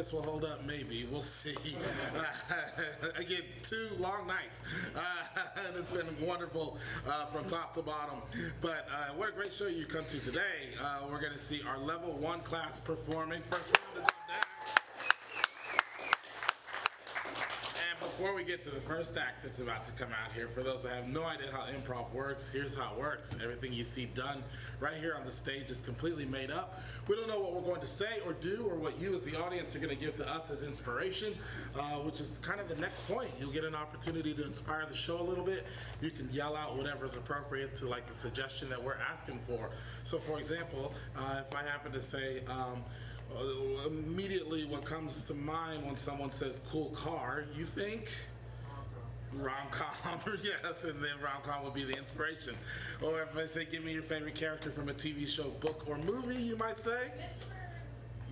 this will hold up. Maybe. We'll see. Again, 2 long nights. And it's been wonderful from top to bottom. But what a great show you come to today. We're going to see our level 1 class performing. First round is up now. Before we get to the first act that's about to come out here, for those that have no idea how improv works, here's how it works. Everything you see done right here on the stage is completely made up. We don't know what we're going to say or do or what you as the audience are going to give to us as inspiration, which is kind of the next point. You'll get an opportunity to inspire the show a little bit. You can yell out whatever's appropriate to like the suggestion that we're asking for. So for example, if I happen to say, immediately what comes to mind when someone says cool car, you think? Rom-com, yes, and then rom-com would be the inspiration. Or if I say give me your favorite character from a TV show, book, or movie, you might say?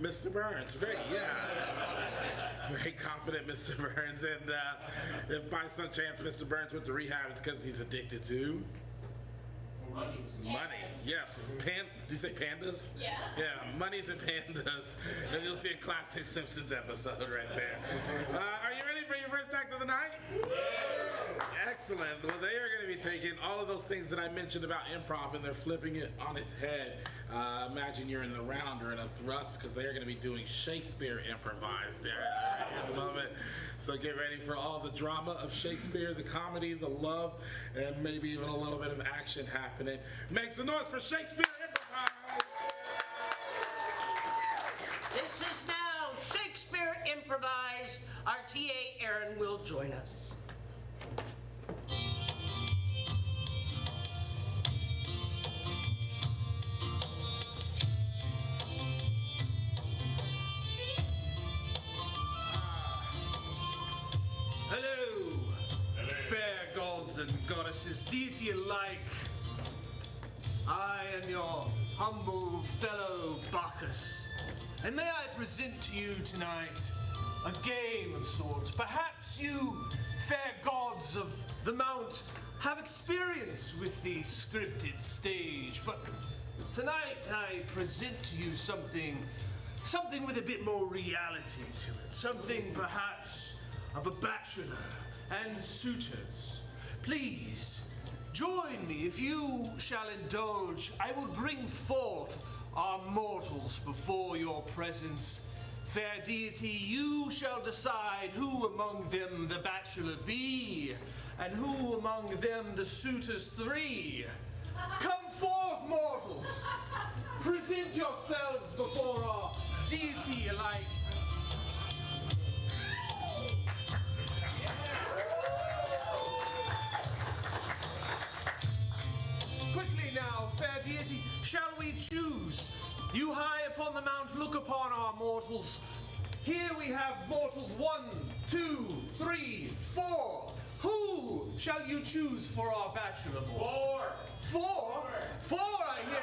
Mr. Burns, great, yeah. Very confident Mr. Burns, and if by some chance Mr. Burns went to rehab, it's because he's addicted to? Money, yes. Do you say pandas? Yeah. Yeah, monies and pandas. And you'll see a classic Simpsons episode right there. Are you ready for your first act of the night? Yeah. Excellent. Well, they are going to be taking all of those things that I mentioned about improv and they're flipping it on its head. Imagine you're in the round or in a thrust because they are going to be doing Shakespeare improvised there right here in the moment. So get ready for all the drama of Shakespeare, the comedy, the love, and maybe even a little bit of action happening. Make some noise for Shakespeare improvised. This is now Shakespeare improvised. Our TA Aaron will join us. Hello, fair gods and goddesses, deity alike. I am your humble fellow Bacchus, and may I present to you tonight a game of sorts. Perhaps you, fair gods of the Mount, have experience with the scripted stage, but tonight I present to you something with a bit more reality to it, something perhaps of a bachelor and suitors. Please, join me. If you shall indulge, I will bring forth our mortals before your presence. Fair deity, you shall decide who among them the bachelor be, and who among them the suitors 3. Come forth, mortals! Present yourselves before our deity alike. Quickly now, fair deity, shall we choose? You high upon the mount, look upon our mortals. Here we have mortals 1, 2, 3, 4. Who shall you choose for our bachelor mortal? 4. 4? 4, I hear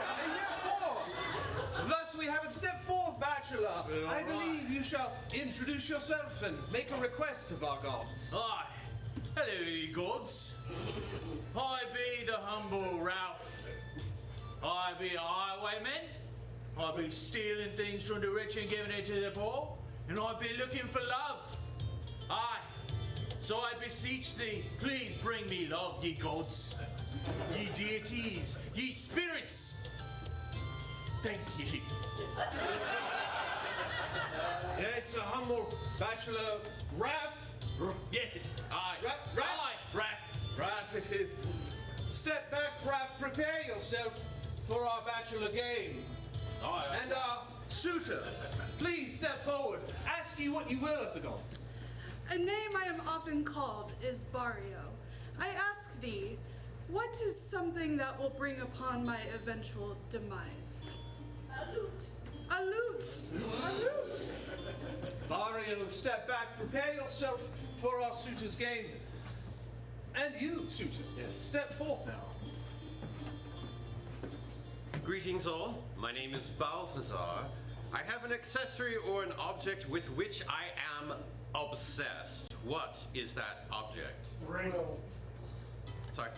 4. Thus we have it. Step forth, bachelor. I believe you shall introduce yourself and make a request of our gods. Aye. Hello, ye gods. I be the humble Ralph. I be a highwayman. I be stealing things from the rich and giving it to the poor. And I be looking for love. Aye. So I beseech thee, please bring me love, ye gods, ye deities, ye spirits. Thank ye. Yes, a humble bachelor, Raph. Yes, aye. Raph, it is. Step back, Raph. Prepare yourself for our bachelor game. Aye. And our suitor, please step forward. Ask ye what you will of the gods. A name I am often called is Barrio. I ask thee, what is something that will bring upon my eventual demise? A lute. A lute! A lute! Barrio, step back. Prepare yourself for our suitor's game. And you, suitor, Yes. step forth now. Greetings all, my name is Balthazar. I have an accessory or an object with which I am obsessed. What is that object? Ring. Sorry?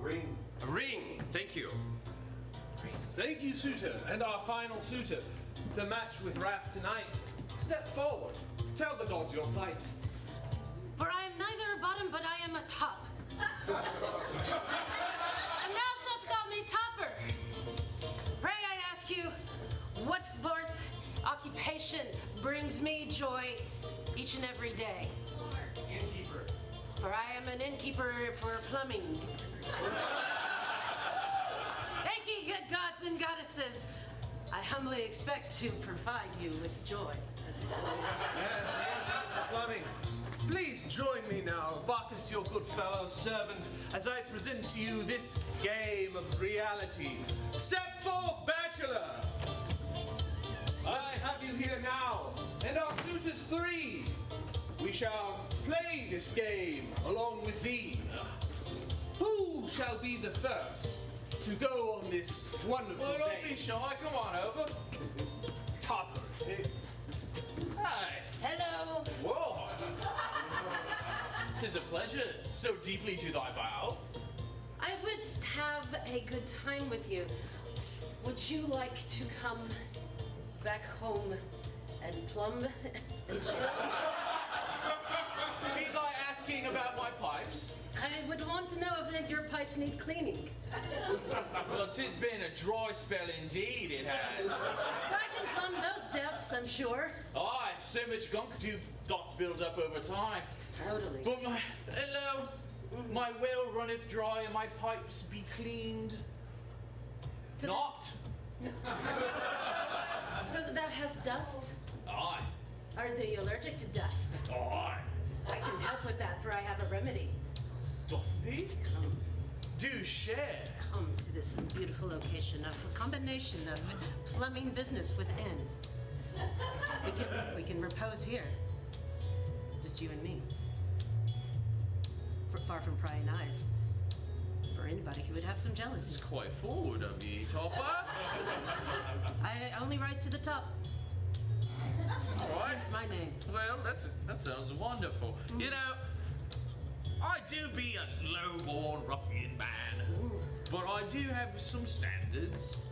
Ring. A ring, thank you. Thank you, suitor. And our final suitor, to match with Raph tonight, step forward. Tell the gods your plight. For I am neither a bottom, but I am a top. And thou shalt call me Topper. Pray I ask you, what fourth occupation brings me joy each and every day? Innkeeper. For I am an innkeeper for plumbing. Thank ye, good gods and goddesses. I humbly expect to provide you with joy. Yes, for plumbing. Please join me now, Bacchus, your good fellow servant, as I present to you this game of reality. Step forth, bachelor! I have you here now, and our suitors three. We shall play this game along with thee. Who shall be the first to go on this wonderful Well, don't date? be shy. Come on over. Topper. Hi. Hello. Whoa. 'Tis a pleasure. So deeply do thy bow. I would have a good time with you. Would you like to come back home and plumb and chill? Be thy asking about my pipes? I would want to know if your pipes need cleaning. Well, 'tis been a dry spell indeed, it has. I can plumb those depths, I'm sure. Aye, so much gunk doth build up over time. Totally. But my well runneth dry and my pipes be cleaned. So Not. So that thou hast dust? Aye. Are they allergic to dust? Aye. I can help with that, for I have a remedy. Doth thee? Come, Do share. come to this beautiful location of a combination of plumbing business within. We can repose here. Just you and me. Far from prying eyes. For anybody who would have some It's jealousy. quite forward of ye, Topper. I only rise to the top. All right. That's my name. Well, that sounds wonderful. You know, I do be a low-born ruffian man, but I do have some standards,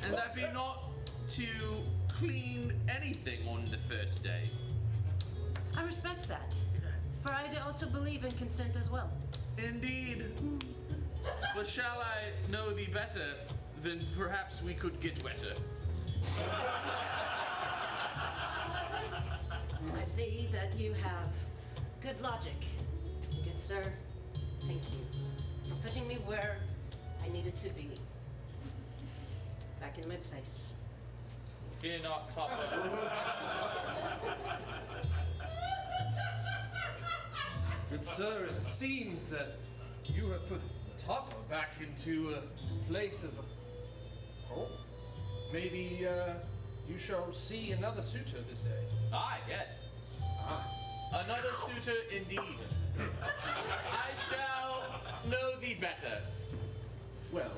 and that be not to clean anything on the first day. I respect that. For I also believe in consent as well. Indeed. But shall I know thee better, then perhaps we could get wetter. I see that you have good logic. Good sir, thank you for putting me where I needed to be. Back in my place. Fear not, Topper. Good sir, it seems that you have put Topper back into a place of... Oh. Maybe you shall see another suitor this day. Aye, yes. Another suitor indeed. I shall know thee better. Well,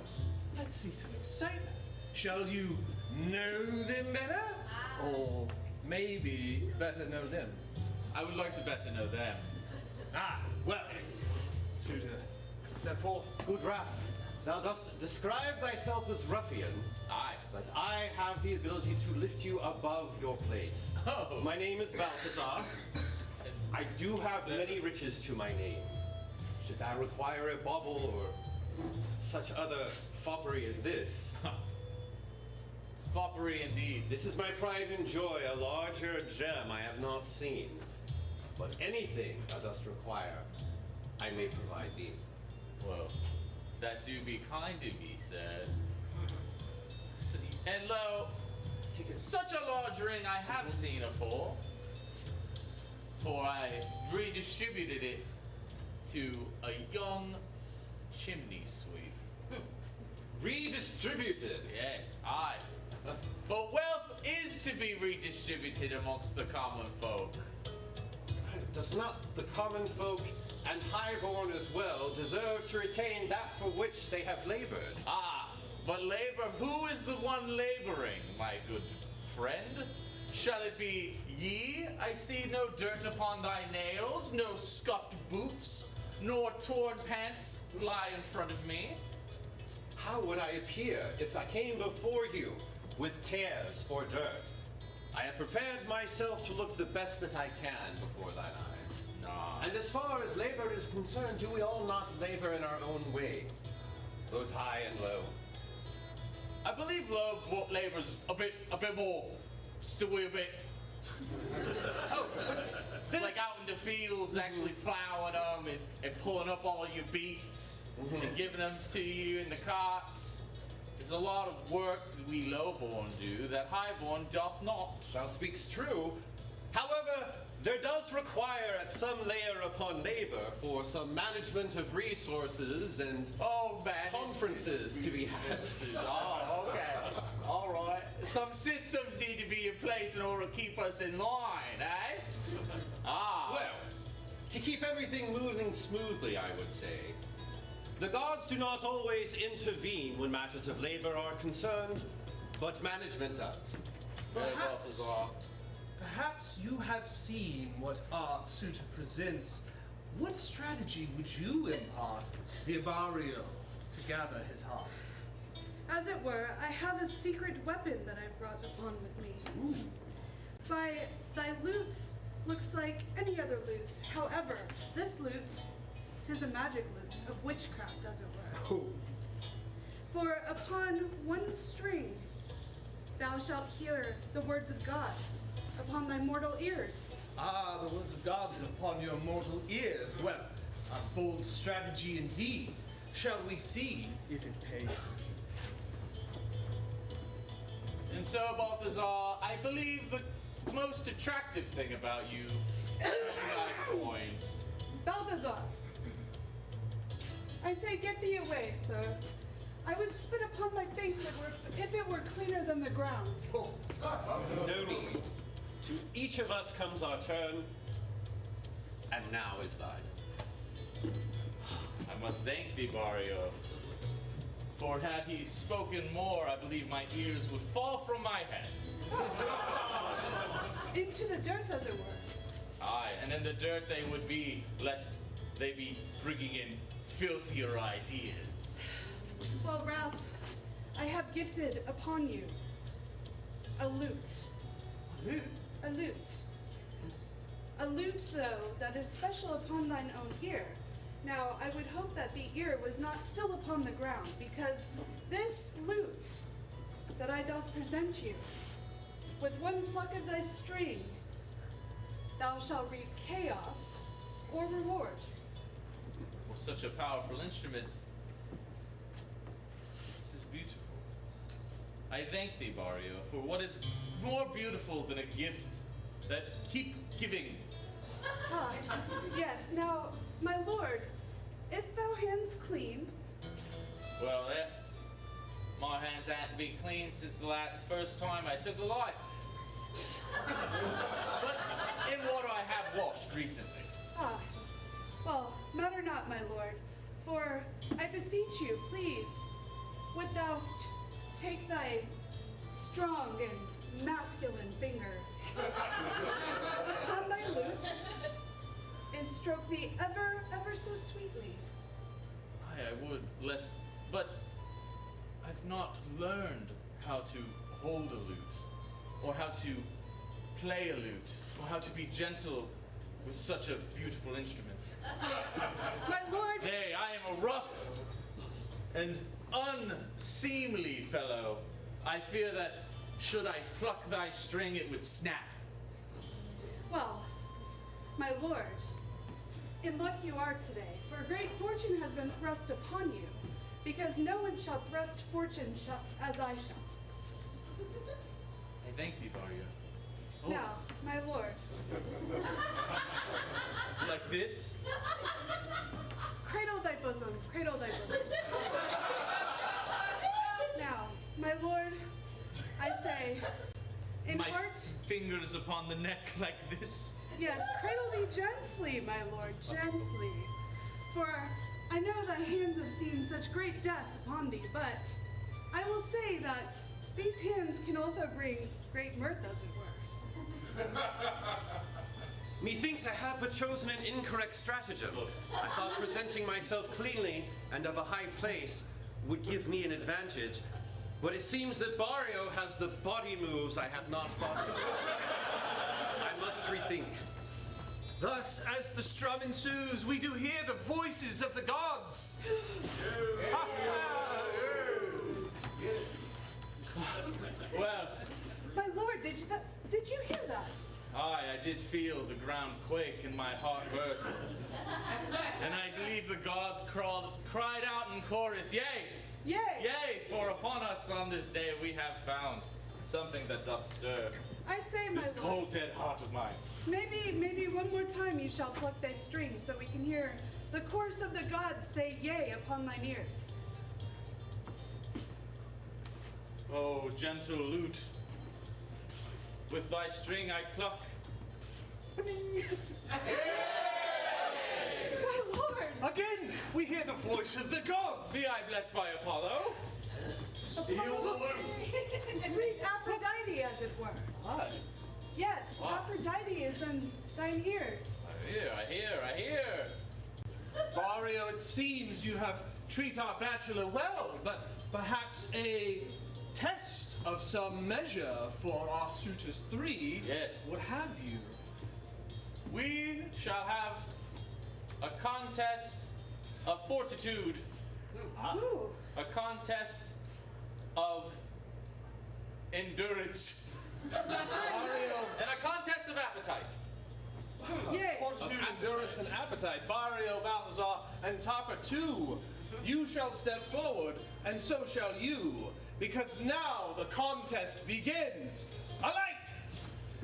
let's see some excitement. Shall you know them better? Or maybe better know them? I would like to better know them. Well, suitor, step forth. Good Raph, thou dost describe thyself as ruffian, Aye. but I have the ability to lift you above your place. Oh. My name is Balthazar. I do have many riches to my name. Should thou require a bauble or such other foppery as this, Foppery indeed. this is my pride and joy, a larger gem I have not seen. But anything thou dost require, I may provide thee. Well, that do be kind of ye, sir. And lo, such a large ring I have seen afore, for I redistributed it to a young chimney sweep. Redistributed. Yes, aye. For wealth is to be redistributed amongst the common folk. Does not the common folk and highborn as well deserve to retain that for which they have labored? Ah, but labor, who is the one laboring, my good friend? Shall it be ye? I see no dirt upon thy nails, no scuffed boots, nor torn pants lie in front of me. How would I appear if I came before you with tears or dirt? I have prepared myself to look the best that I can before thine eye. Nah. And as far as labor is concerned, do we all not labor in our own way, both high and low? I believe low labor's a bit more, just a wee bit. Like out in the fields, actually plowing them and pulling up all your beets and giving them to you in the carts. There's a lot of work that we lowborn do that highborn doth not. Thou speaks true. However, there does require at some layer upon labor for some management of resources and conferences to be had. Oh, okay. All right. Some systems need to be in place in order to keep us in line, eh? Well, to keep everything moving smoothly, I would say. The gods do not always intervene when matters of labor are concerned, but management does. Perhaps you have seen what our suitor presents. What strategy would you impart the Barrio to gather his heart? As it were, I have a secret weapon that I've brought upon with me. Ooh. Thy lute looks like any other lute. However, this lute, 'tis a magic lute of witchcraft, as it were. Oh. For upon one string thou shalt hear the words of gods upon thy mortal ears. Ah, the words of gods upon your mortal ears. Well, a bold strategy indeed. Shall we see if it pays? And so, Balthazar, I believe the most attractive thing about you is thy coin. Balthazar, I say get thee away, sir. I would spit upon thy face if it were cleaner than the ground. No need. To each of us comes our turn, and now is thine. I must thank thee, Barrio. For had he spoken more, I believe my ears would fall from my head. Into the dirt, as it were. Aye, and in the dirt they would be, lest they be bringing in filthier ideas. Well, Ralph, I have gifted upon you a lute. A lute. A lute, though, that is special upon thine own ear. Now, I would hope that the ear was not still upon the ground, because this lute that I doth present you, with one pluck of thy string, thou shalt reap chaos or reward. For such a powerful instrument, this is beautiful. I thank thee, Barrio, for what is more beautiful than a gift that keep giving. Ah, yes. Now, my lord, is thou hands clean? Well, my hands haven't been clean since the first time I took a life. But in water I have washed recently. Ah, well, matter not, my lord, for I beseech you, please, would thou take thy strong and masculine finger upon thy lute and stroke thee ever, ever so sweetly. I would, but I've not learned how to hold a lute, or how to play a lute, or how to be gentle with such a beautiful instrument. My lord! Nay, I am a rough and unseemly fellow. I fear that should I pluck thy string, it would snap. Well, my lord, in luck you are today, for great fortune has been thrust upon you, because no one shall thrust fortune as I shall. I thank thee, Barrio. Oh, Now, my lord, like this? cradle thy bosom, cradle thy bosom. Now, my lord, I say, in My heart, fingers upon the neck like this? yes, cradle thee gently, my lord, gently. For I know thy hands have seen such great death upon thee, but I will say that these hands can also bring great mirth, as it were. Methinks I have but chosen an incorrect stratagem. I thought presenting myself cleanly and of a high place would give me an advantage, But it seems that Barrio has the body moves I have not thought of. I must rethink. Thus, as the strum ensues, we do hear the voices of the gods. Well, My lord, did you hear that? I did feel the ground quake and my heart burst. And I believe the gods cried out in chorus, Yea! Yay! Yea, for upon us on this day we have found something that doth stir I say, my this lord, cold dead heart of mine. maybe one more time you shall pluck thy strings so we can hear the chorus of the gods say yea upon thine ears. Oh, gentle lute, with thy string I pluck. My lord! Again, we hear the voice of the gods. Be I blessed by Apollo. Sweet Aphrodite, as it were. Aye. Yes, Wow. Aphrodite is in thine ears. I hear. Barrio, it seems you have treated our bachelor well, but perhaps a test of some measure for our suitors three. Yes. What have you? We shall have a contest of fortitude, Ooh. a contest of endurance, and a contest of appetite. Yay! Fortitude, endurance, and appetite. Barrio, Balthazar, and Topper too. You shall step forward, and so shall you, because now the contest begins. Alight!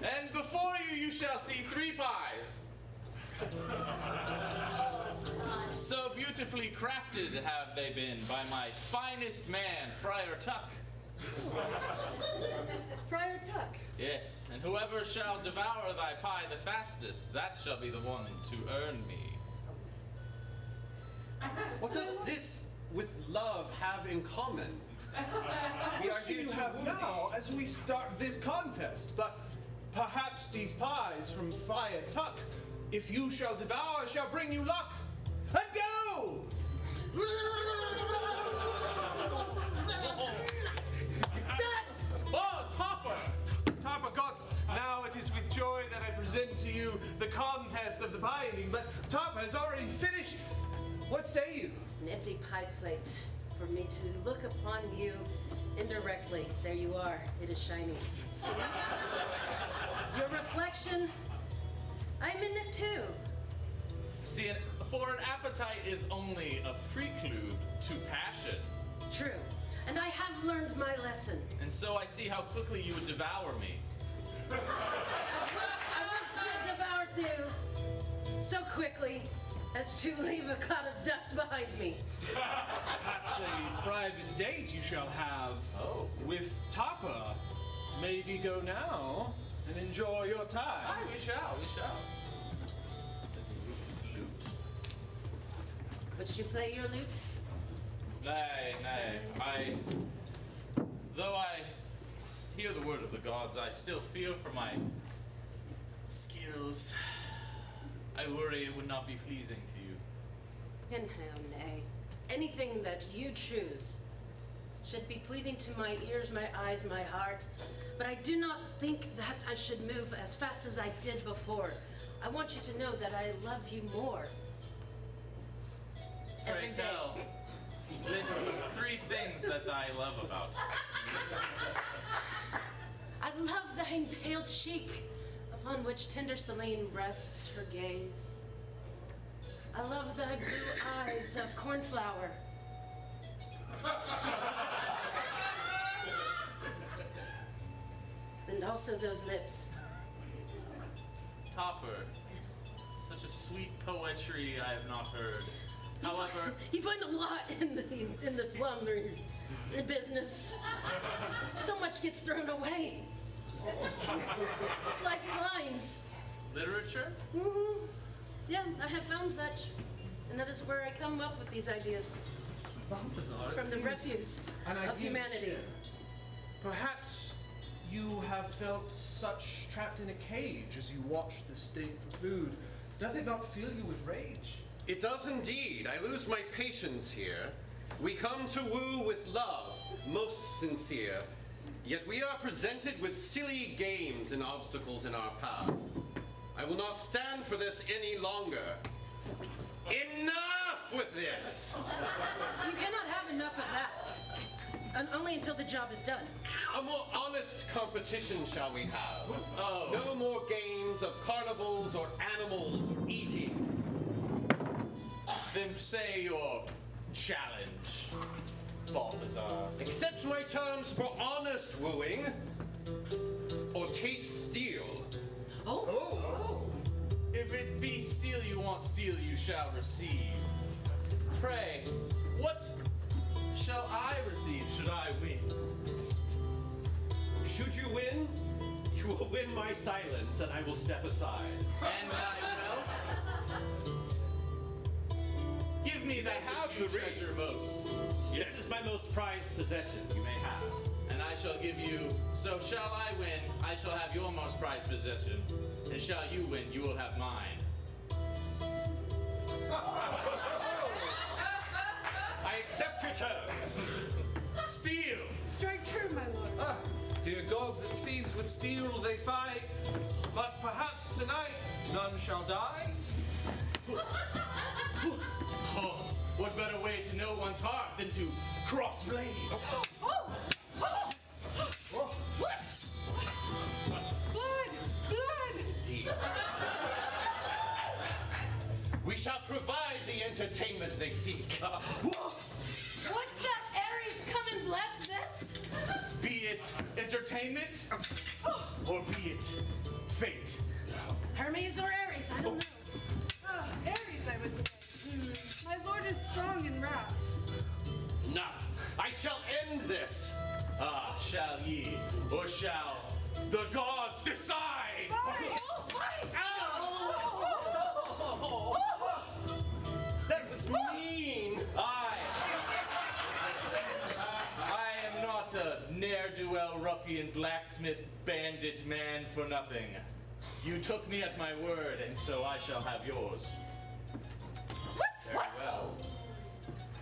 And before you shall see 3 pies. So beautifully crafted have they been by my finest man, Friar Tuck. Friar Tuck. Yes, and whoever shall devour thy pie the fastest, that shall be the one to earn me. What does this with love have in common? We are What do here you to have woo now thee. as we start this contest? But perhaps these pies from Friar Tuck, if you shall devour, shall bring you luck. And go! Oh, Topper! Topper gods, now it is with joy that I present to you the contest of the pie eating, but Topper has already finished. What say you? An empty pie plate for me to look upon you indirectly. There you are. It is shining. See? Your reflection, I'm in it too. See, for an appetite is only a prelude to passion. True. And I have learned my lesson. And so I see how quickly you would devour me. I once devoured you so quickly as to leave a cloud of dust behind me. Perhaps a private date you shall have with Topper. Maybe go now and enjoy your time. Aye, we shall. Would you play your lute? Nay. Though I hear the word of the gods, I still fear for my skills. I worry it would not be pleasing to you. And how nay. Anything that you choose should be pleasing to my ears, my eyes, my heart. But I do not think that I should move as fast as I did before. I want you to know that I love you more. Every Pray day. tell, list 3 things that I love about you. I love thine pale cheek, upon which tender Selene rests her gaze. I love thy blue eyes of cornflower. And also those lips. Topper, such a sweet poetry I have not heard. However, You find a lot in the plumbing business. So much gets thrown away. Like lines. literature? Mm-hmm. Yeah, I have found such. And that is where I come up with these ideas. Balthazar, it From the seems refuse an idea of to humanity. share. Perhaps you have felt such trapped in a cage as you watch the state for food. Doth it not fill you with rage? It does indeed. I lose my patience here. We come to woo with love, most sincere, yet we are presented with silly games and obstacles in our path. I will not stand for this any longer. Enough with this! You cannot have enough of that. And only until the job is done. A more honest competition shall we have. Oh. No more games of carnivals or animals or eating. Then say your challenge, Balthazar. Accept my terms for honest wooing, or taste steel. Oh. If it be steel you want, steel you shall receive. Pray, what shall I receive should I win? Should you win, you will win my silence, and I will step aside. And my wealth? Give me that have which you the ring. treasure most. This is my most prized possession you may have. And I shall give you, so shall I win, I shall have your most prized possession. And shall you win, you will have mine. I accept your terms. Steel! Strike true, my lord. Dear gods, it seems with steel they fight, but perhaps tonight none shall die. Oh, what better way to know one's heart than to cross blades? Blood! We shall provide the entertainment they seek. What's that? Ares, come and bless this? Be it entertainment, or be it fate. Hermes or Ares, I don't know. Ares, I would say. My lord is strong in wrath. Enough. I shall end this. Ah, shall ye, or shall the gods decide? That was mean. I am not a ne'er-do-well ruffian blacksmith bandit man for nothing. You took me at my word, and so I shall have yours. Very well.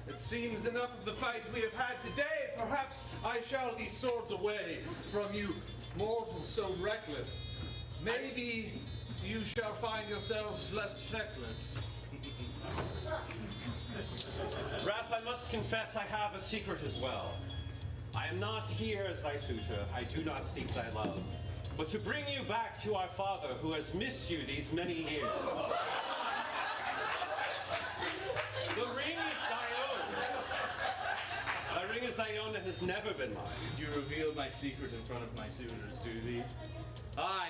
It seems enough of the fight we have had today. Perhaps I shall these swords away from you mortals so reckless. Maybe you shall find yourselves less feckless. Wrath, I must confess I have a secret as well. I am not here as thy suitor. I do not seek thy love. But to bring you back to our father who has missed you these many years. The ring is thy own. Thy ring is thy own and has never been mine. You reveal my secret in front of my suitors, do thee? Aye,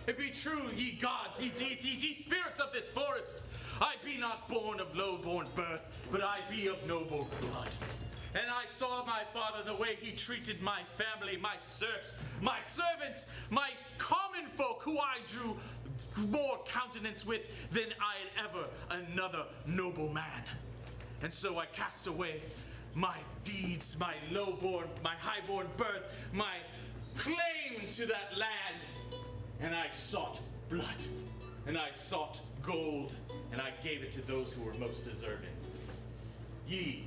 it be true, ye gods, ye deities, ye spirits of this forest. I be not born of low-born birth, but I be of noble blood. And I saw my father the way he treated my family, my serfs, my servants, my common folk who I drew more countenance with than I had ever another noble man. And so I cast away my deeds, my low-born, my high-born birth, my claim to that land. And I sought blood, and I sought gold, and I gave it to those who were most deserving. Ye,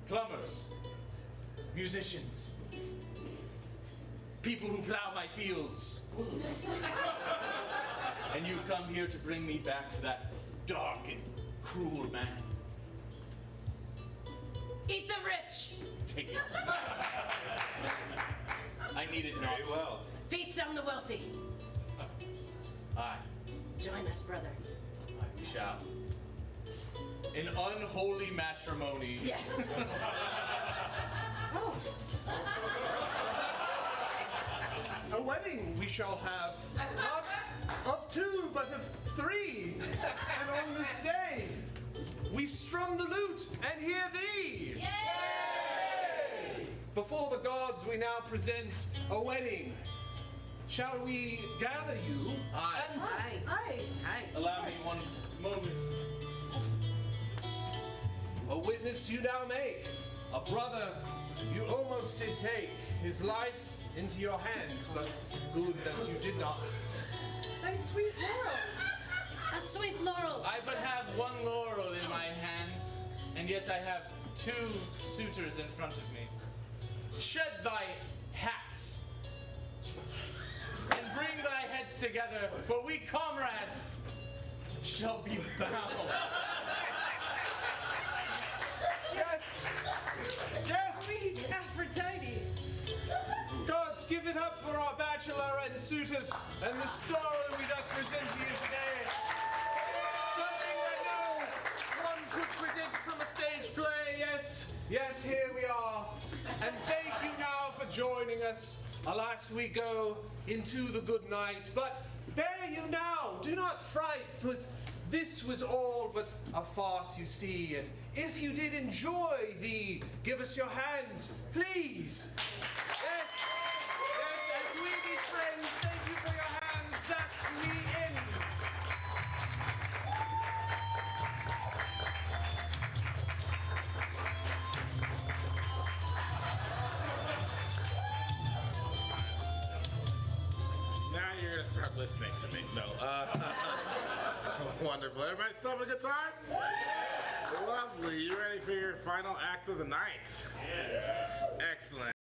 plumbers, musicians, people who plow my fields. And you come here to bring me back to that dark and cruel man. Eat the rich! Take it. I need it not. Very well. Feast on the wealthy. Aye, Join us, brother. we shall. In unholy matrimony. Yes. A wedding we shall have, not of two, but of three. And on this day, we strum the lute and hear thee. Yay! Before the gods, we now present a wedding. Shall we gather you? Aye. And Aye. Aye. Allow me one moment. a witness you now make. A brother you almost did take his life into your hands, but good that you did not. Thy sweet laurel. A sweet laurel. I but have one laurel in my hands, and yet I have two suitors in front of me. shed thy hats, and bring thy heads together, for we comrades shall be bound. Yes! Yes! Sweet Aphrodite. Gods, give it up for our bachelor and suitors and the story we doth present to you today. Something that no one could predict from a stage play, yes. Yes, here we are. And thank you now for joining us. Alas, we go into the good night, but bear you now, do not fright, for this was all but a farce, you see, and if you did enjoy the give us your hands, please. Yes, as we be friends, thank you for your hands, thus we end. Now you're gonna start listening to me. No. Wonderful. Everybody still having a good time? Lovely. You ready for your final act of the night? Yeah. Excellent.